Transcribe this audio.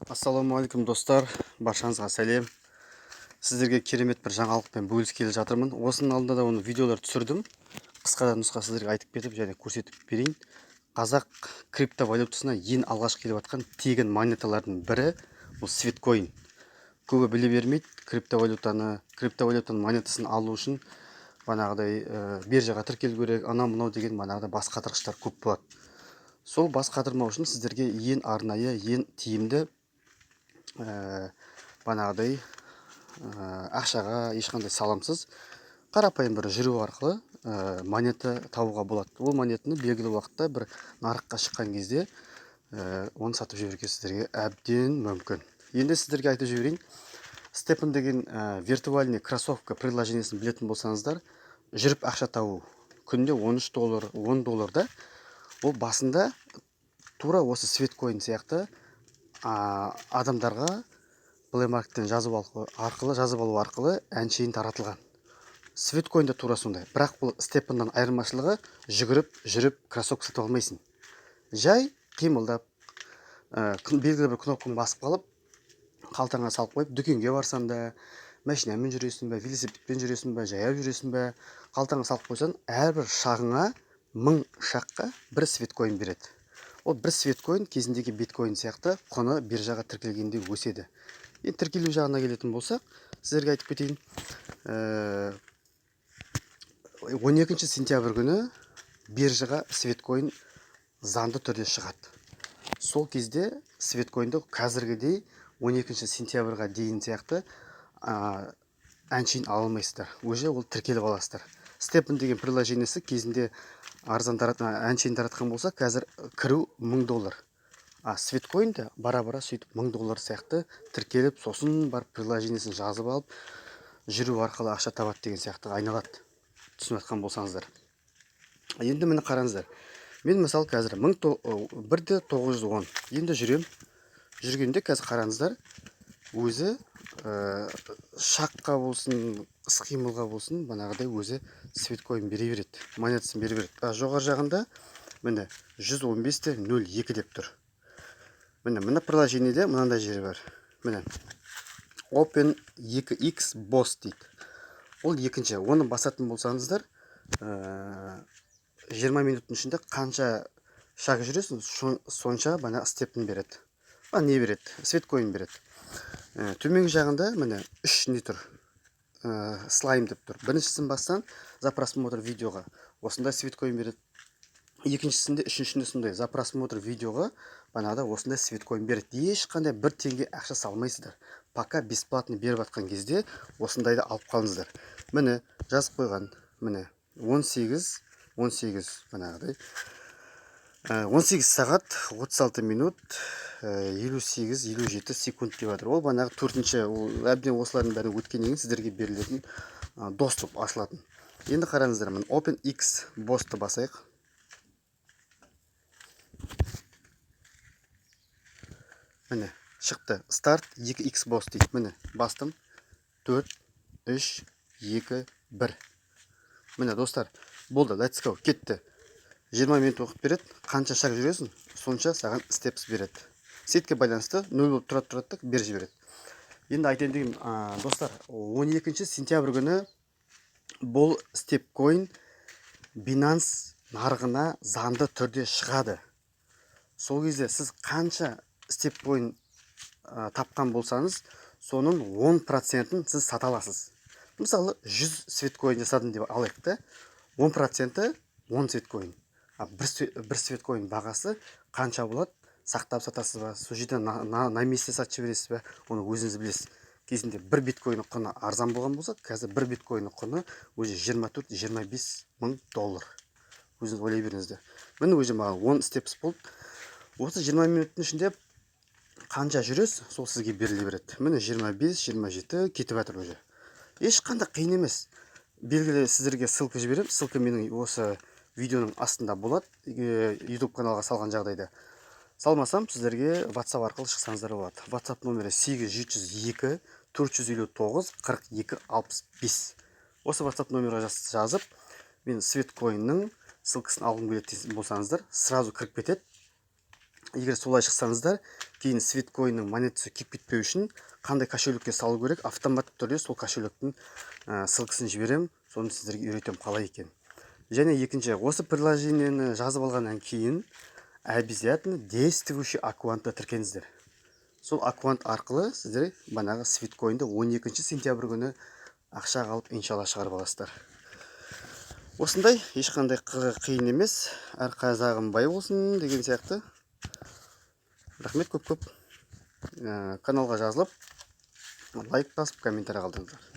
Ассалаумағалейкум достар, баршаңызға сәлем. Сіздерге керемет бір жаңалықпен бөліскелі жатырмын. Осының алдында да оны видеолар түсірдім. Қысқадан нұсқа сіздерге айтып кетіп және көрсетіп берейін. Қазақ криптовалютасына ең алғаш келіп жатқан тегін монеталардың бірі бұл Sweetcoin. Көбі біле бермейді, криптовалютаның монетасын алу үшін бағанағыдай биржаға тіркелу керек, анау мынау деген бағанағыдай бас қатырғыштар көп болады. Сол бас қатырмау үшін сіздерге ең арнайы, ең тиімді бағанағыдай ақшаға ешқандай саламсыз қарапайым бір жүру арқылы монета табуға болады. Ол монетаны белгілі уақытта бір нарыққа шыққан кезде оны сатып жіберуге сіздерге әбден мүмкін. Енді сіздерге айтып жіберейін. Степен деген виртуальный кроссовка приложениесін білетін болсаңыздар, жүріп ақша табу күнде $13, $10 ол басында тура осы Sweetcoin сияқты адамдарға Play Market'тен жазып алу арқылы әншейін таратылған. Sweetcoin да тура сондай. Бірақ бұл степеннен айырмашылығы жүріп кроссовка сатып алмайсың. Жай қимылдап, белгілі бір кнопканы басып қалып, қалтаңа салып қойып, дүкенге барсаң да, машинамен жүресің бе, велосипедпен жүресің бе, жаяу жүресің бе, қалтаңа салып қойсаң, әрбір шағыңа 1000 шаққа бір Sweetcoin береді. Ол бір Sweetcoin кезіндегі биткоин сияқты құны биржаға тіркелгенде өседі. Енді тіркелу жағына келетін болсақ, сіздерге айтып кетейін. 12 сентябрь күні биржаға Sweetcoin заңды түрде шығады. Сол кезде Sweetcoin'ді қазіргідей 12 сентябрьға дейін сияқты әншейін ала алмайсыздар. Уже ол тіркеліп аласыздар. Степен деген приложениесі кезінде арзан әншейін таратқан болса, қазір кіру $1000. Sweetcoin да бара-бара сөйтіп $1000 сияқты тіркеліп, сосын бар приложениесін жазып алып, жүру арқылы ақша табады деген сияқты айналады. Түсініп жатқан болсаңыздар. Енді мені қараңыздар. Мен мысалы қазір 1.910 енді жүргенде қазір қараңыздар, өзі шаққа болсын, іс-қимылға болсын, бағанағыдай өзі Sweetcoin бере береді, монетасын бере береді. Жоғары жағында міне 115.02 деп тұр. Міне приложениеде мынандай жері бар. Міне Open 2x Boss дейді. Ол екінші. Оны басатын болсаңыздар, 20 минуттың ішінде қанша шаг жүресің, сонша бана степен береді. Не береді? Sweetcoin береді. Төменгі жағында міне 3 не тұр? Слайм деп тұр. Біріншісін бассан за просмотр видеоға осындай Sweetcoin береді. Екіншісінде, үшіншісінде сондай за просмотр видеоға банағыда осындай Sweetcoin береді. Ешқандай бір теңге ақша салмайсыздар. Пока бесплатный беріп жатқан кезде осындайды алып қалыңыздар. Міне жазып қойған. Міне 18 банағыдай 18 сағат 36 минут 58-57 секунд деп жатыр. Ол банағы төртінші, әбден осылардың бәрі өткеннен кейін сіздерге берілетін доступ ашылатын. Енді қараңыздар, мен OpenX Boss'ты басайық. Міне шықты. Start 2x Boss дейді. Міне бастым. 4, 3, 2, 1. Міне достар, болды, let's go, кетті. 20 минут оқып береді. Қанша шаг жүресің, сонша саған степс береді. Сетке байланысты 0 болып тұрады, бер жібереді. Енді айтайын деген достар, 12 сентябрь күні бұл Sweetcoin Binance нарығына заңды түрде шығады. Сол кезде сіз қанша Sweetcoin тапқан болсаңыз, соның 10%-ін сіз сата аласыз. Мысалы 100 Sweetcoin жасадым деп алайық та, 10%-і 10 Sweetcoin. Бір Sweetcoin бағасы қанша болады? Сақтап сатасыз ба? Сол жерде на месте сатып жібересіз бе? Оны өзіңіз білесіз. Кезінде бір биткоинның құны арзан болған болса, қазір бір биткоинның құны өзі $24-25 мың. Өзіңіз ойлай беріңіздер. Міне өзі маған 10 степс болды. Осы 20 минуттың ішінде қанша жүресіз, сол сізге беріле береді. Міне 25-27 кетіп жатыр уже. Ешқандай қиын емес. Белгілі сіздерге ссылка жіберемін. Ссылка менің осы видеоның астында болады. YouTube каналға салған жағдайда. Салмасам, сіздерге WhatsApp арқылы шықсаңыздар болады. WhatsApp номері 8702 459 42 65. Осы WhatsApp номерға жазып, мен Sweetcoin'ның ссылкасын алғым келетін болсаңыздар, сразу кіріп кетеді. егер солай шықсаңыздар, кейін свиткоиннің монетасы күйіп кетпеу үшін қандай кошелекке салу керек, автоматты түрде сол кошелектің ссылкасын жіберемін, соны сіздерге үйретемін қалай екен. Және екінші, осы приложениені жазып алғаннан кейін обязательно действующий аккаунтта тіркеңіздер. Сол аккаунт арқылы сіздер банағы свиткоинді 12 сентябрь күні ақша қалып иншалла шығарып аласыздар. Осындай, ешқандай қиын емес, әр қазағым бай болсын деген сияқты. Рахмет көп-көп. Каналға жазылып, лайк басып, комментарий қалдырыңыздар.